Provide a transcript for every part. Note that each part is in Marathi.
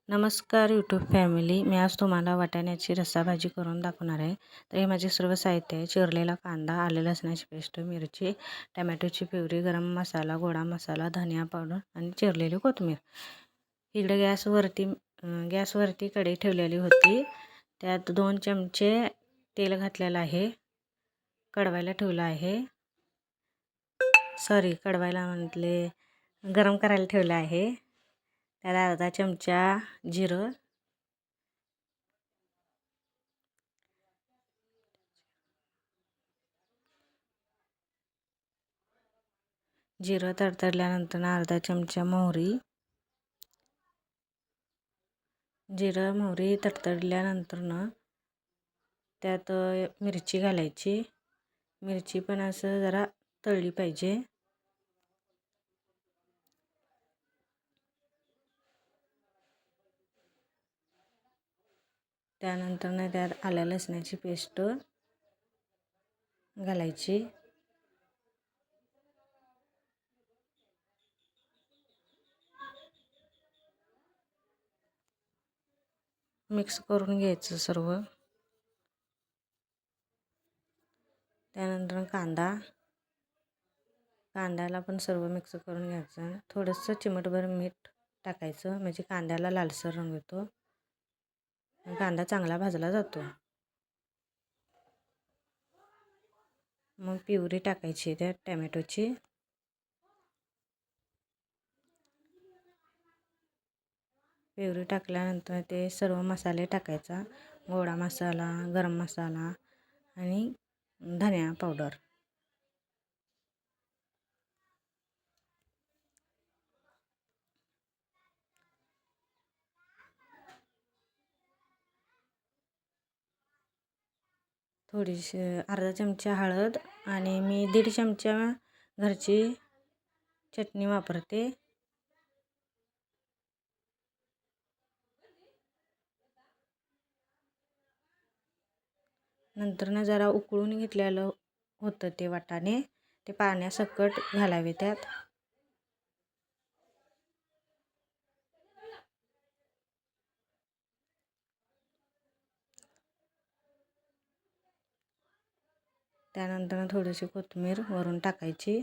नमस्कार यूट्यूब फॅमिली. मी आज तुम्हाला वाटाण्याची रस्साभाजी करून दाखवणार आहे. तर हे माझे सर्व साहित्य आहे. चिरलेला कांदा, आलं लसणाची पेस्ट, मिरची, टमॅटोची प्युरी, गरम मसाला, गोडा मसाला, धनिया पावडर आणि चिरलेली कोथिंबीर. इकडे गॅसवरती कढई ठेवलेली होती. त्यात 2 चमचे तेल घातलेलं आहे. कडवायला ठेवलं आहे. कडवायला म्हटले गरम करायला ठेवलं आहे. त्याला अर्धा चमचा जिरं, तडतडल्यानंतर अर्धा चमचा मोहरी, मोहरी तडतडल्यानंतर त्यात मिरची घालायची. मिरची पण असं जरा तळली पाहिजे. त्यानंतर त्यात आलं लसणाची पेस्ट घालायची. मिक्स करून घ्यायचं सर्व. त्यानंतर कांद्याला पण सर्व मिक्स करून घ्यायचं. थोडंसं चिमटभर मीठ टाकायचं म्हणजे कांद्याला लालसर रंग येतो. कांदा चांगला भाजला जातो. मग प्युरी टाकायची त्यात टमॅटोची. प्युरी टाकल्यानंतर ते सर्व मसाले टाकायचा. गोडा मसाला, गरम मसाला आणि धनिया पावडर. थोडीशी अर्धा चमचा हळद आणि मी 1.5 चमचा घरची चटणी वापरते. नंतर जरा उकळून घेतलेलं होतं ते वाटाणे, ते पाण्यासकट घालावे त्यात. त्यानंतर थोडीशी कोथिंबीर वरून टाकायची.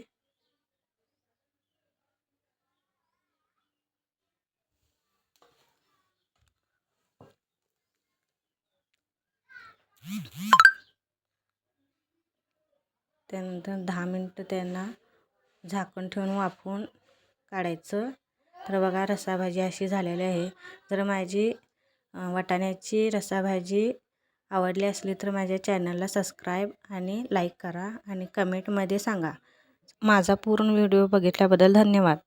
त्यानंतर 10 मिनिटं त्यांना झाकण ठेवून वाफवून काढायचं. तर बघा रस्साभाजी अशी झालेली आहे. जर माझी वाटाण्याची रस्साभाजी आवडली असली तर माझ्या चॅनलला सबस्क्राईब आणि लाईक करा आणि कमेंटमध्ये सांगा. माझा पूर्ण व्हिडिओ बघितल्याबद्दल धन्यवाद.